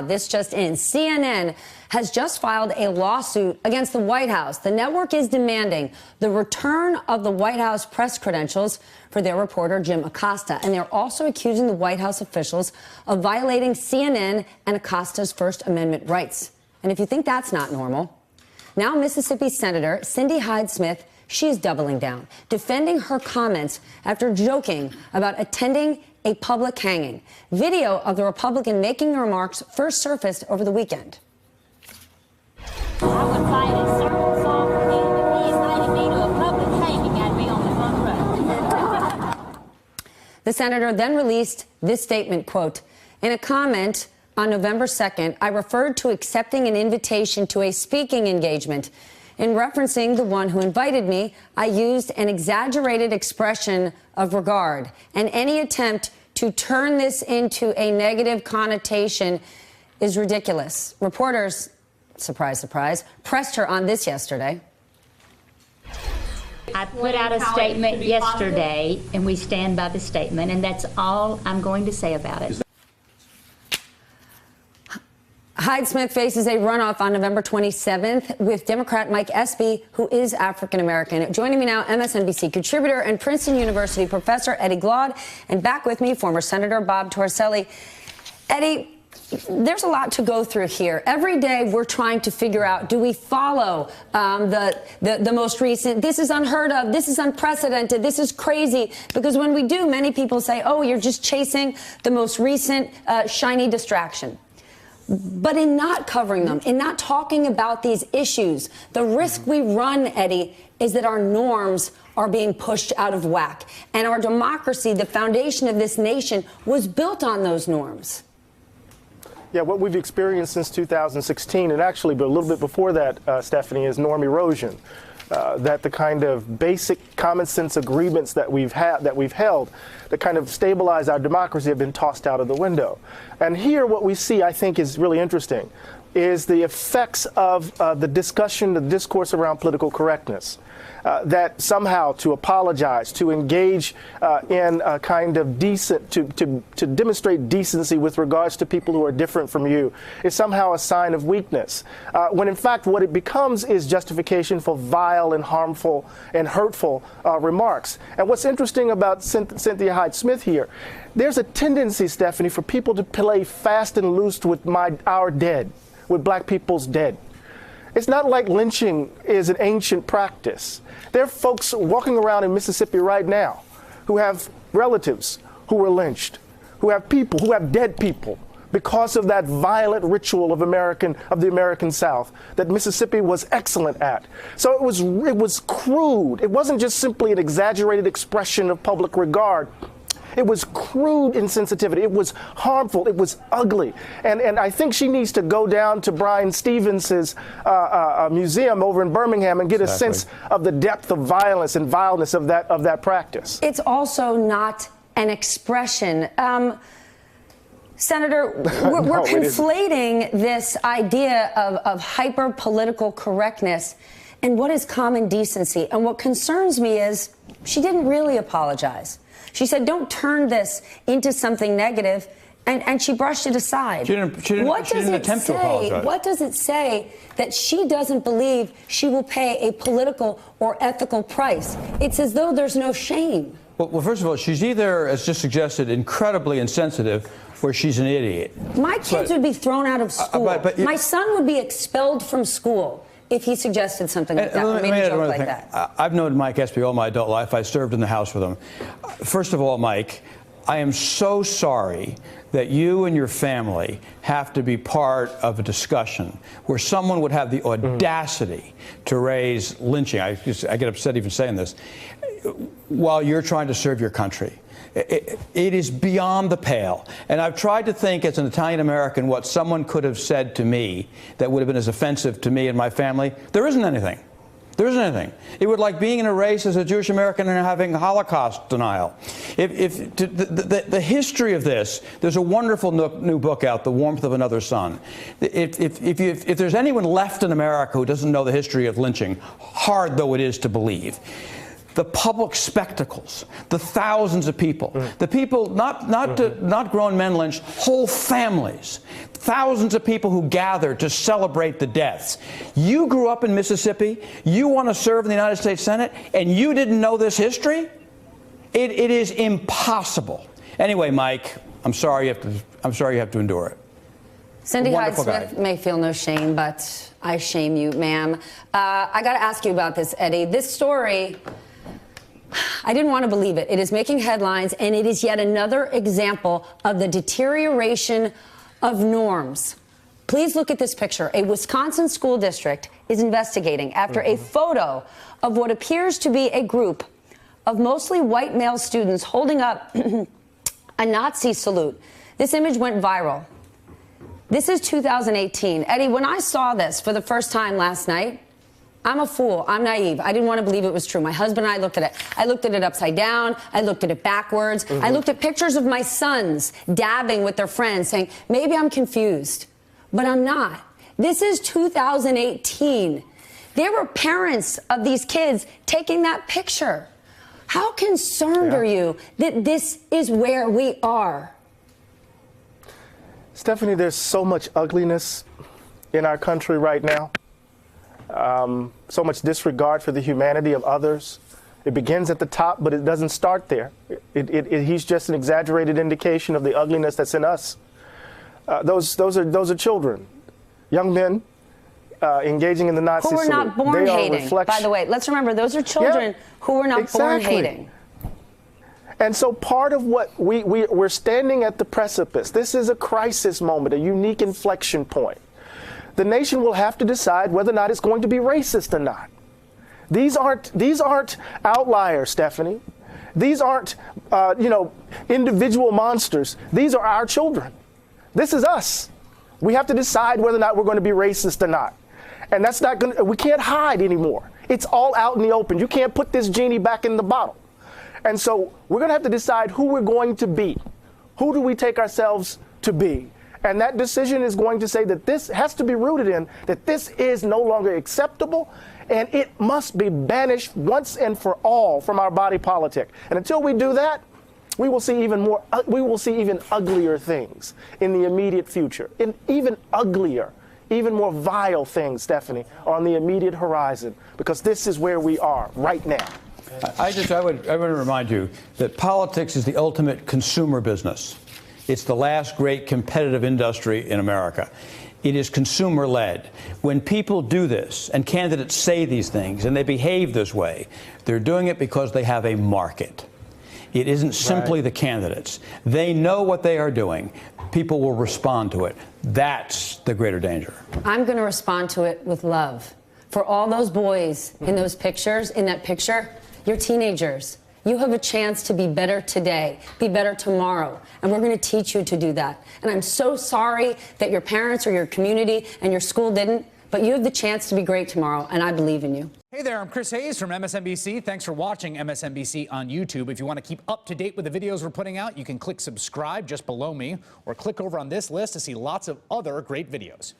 this just in. CNN has just filed a lawsuit against the White House. The network is demanding the return of the White House press credentials for their reporter, Jim Acosta. And they're also accusing the White House officials of violating CNN and Acosta's First Amendment rights. And if you think that's not normal, now Mississippi Senator Cindy Hyde-Smith, she is doubling down, defending her comments after joking about attending a public hanging. Video of the Republican making the remarks first surfaced over the weekend. I would fight a sermon song for him if he invited me to a public hanging. I'd be on the front row. The senator then released this statement, quote, in a comment on November 2nd, I referred to accepting an invitation to a speaking engagement. In referencing the one who invited me, I used an exaggerated expression of regard, and any attempt to turn this into a negative connotation is ridiculous. Reporters, surprise, surprise, pressed her on this yesterday. I put out a statement yesterday, and we stand by the statement, and that's all I'm going to say about it. Hyde-Smith faces a runoff on November 27th with Democrat Mike Espy, who is African-American. Joining me now, MSNBC contributor and Princeton University professor Eddie Glaude, and back with me, former Senator Bob Torricelli. Eddie, there's a lot to go through here. Every day we're trying to figure out, do we follow the most recent, this is unheard of, this is unprecedented, this is crazy. Because when we do, many people say, oh, you're just chasing the most recent shiny distraction. But in not covering them, in not talking about these issues, the risk we run, Eddie, is that our norms are being pushed out of whack. And our democracy, the foundation of this nation, was built on those norms. Yeah, what we've experienced since 2016, and actually a little bit before that, Stephanie, is norm erosion. That the kind of basic common sense agreements that we've held that kind of stabilize our democracy have been tossed out of the window. And here what we see, I think, is really interesting, is the effects of the discussion, the discourse around political correctness. That somehow to apologize, to engage in a kind of decent, to demonstrate decency with regards to people who are different from you is somehow a sign of weakness. When in fact what it becomes is justification for vile and harmful and hurtful remarks. And what's interesting about Cynthia Hyde-Smith here, there's a tendency, Stephanie, for people to play fast and loose with our dead, with black people's dead. It's not like lynching is an ancient practice. There are folks walking around in Mississippi right now who have relatives who were lynched, who have people, who have dead people because of that violent ritual of the American South that Mississippi was excellent at. So it was crude. It wasn't just simply an exaggerated expression of public regard. It was crude insensitivity. It was harmful. It was ugly. And I think she needs to go down to Bryan Stevens's museum over in Birmingham and get a sense of the depth of violence and vileness of that practice. It's also not an expression. Senator, we're conflating this idea of hyper-political correctness and what is common decency. And what concerns me is she didn't really apologize. She said, don't turn this into something negative, and she brushed it aside. She didn't attempt to apologize. What does it say that she doesn't believe she will pay a political or ethical price? It's as though there's no shame. Well, first of all, she's either, as just suggested, incredibly insensitive, or she's an idiot. My kids would be thrown out of school. My son would be expelled from school if he suggested something like that, or made a joke like that. I've known Mike Espy all my adult life. I served in the House with him. First of all, Mike, I am so sorry that you and your family have to be part of a discussion where someone would have the audacity to raise lynching. I get upset even saying this, while you're trying to serve your country. It is beyond the pale. And I've tried to think as an Italian-American what someone could have said to me that would have been as offensive to me and my family. There isn't anything. There isn't anything. It would like being in a race as a Jewish American and having Holocaust denial. The history of this, there's a wonderful new book out, The Warmth of Another Sun. If there's anyone left in America who doesn't know the history of lynching, hard though it is to believe, the public spectacles, the thousands of people, the people, not grown men lynched, whole families, thousands of people who gathered to celebrate the deaths. You grew up in Mississippi, you want to serve in the United States Senate, and you didn't know this history? It is impossible. Anyway, Mike, I'm sorry you have to endure it. Cindy Wonderful Hyde-Smith guy. may feel no shame, but I shame you, ma'am. I got to ask you about this, Eddie. This story, I didn't want to believe it. It is making headlines, and it is yet another example of the deterioration of norms. Please look at this picture. A Wisconsin school district is investigating after a photo of what appears to be a group of mostly white male students holding up a Nazi salute. This image went viral. This is 2018. Eddie, when I saw this for the first time last night, I'm a fool. I'm naive. I didn't want to believe it was true. My husband and I looked at it. I looked at it upside down. I looked at it backwards. I looked at pictures of my sons dabbing with their friends saying, maybe I'm confused, but I'm not. This is 2018. There were parents of these kids taking that picture. How concerned are you that this is where we are? Stephanie, there's so much ugliness in our country right now. So much disregard for the humanity of others. It begins at the top, but it doesn't start there. He's just an exaggerated indication of the ugliness that's in us. Those are children, young men engaging in the Nazi Who were not salute. born They are a hating. reflection- By the way, let's remember, those are children who were not born hating. And so part of what we're standing at the precipice. This is a crisis moment, a unique inflection point. The nation will have to decide whether or not it's going to be racist or not. These aren't outliers, Stephanie. These aren't individual monsters. These are our children. This is us. We have to decide whether or not we're going to be racist or not. And that's not going to, we can't hide anymore. It's all out in the open. You can't put this genie back in the bottle. And so we're going to have to decide who we're going to be. Who do we take ourselves to be? And that decision is going to say that this has to be rooted in that this is no longer acceptable and it must be banished once and for all from our body politic. And until we do that, we will see even uglier things in the immediate future. And even uglier, even more vile things, Stephanie, are on the immediate horizon because this is where we are right now. I would remind you that politics is the ultimate consumer business. It's the last great competitive industry in America. It is consumer-led. When people do this, and candidates say these things, and they behave this way, they're doing it because they have a market. It isn't simply the candidates. They know what they are doing. People will respond to it. That's the greater danger. I'm going to respond to it with love. For all those boys in those pictures, in that picture, you're teenagers. You have a chance to be better today, be better tomorrow, and we're going to teach you to do that. And I'm so sorry that your parents or your community and your school didn't, but you have the chance to be great tomorrow, and I believe in you. Hey there, I'm Chris Hayes from MSNBC. Thanks for watching MSNBC on YouTube. If you want to keep up to date with the videos we're putting out, you can click subscribe just below me, or click over on this list to see lots of other great videos.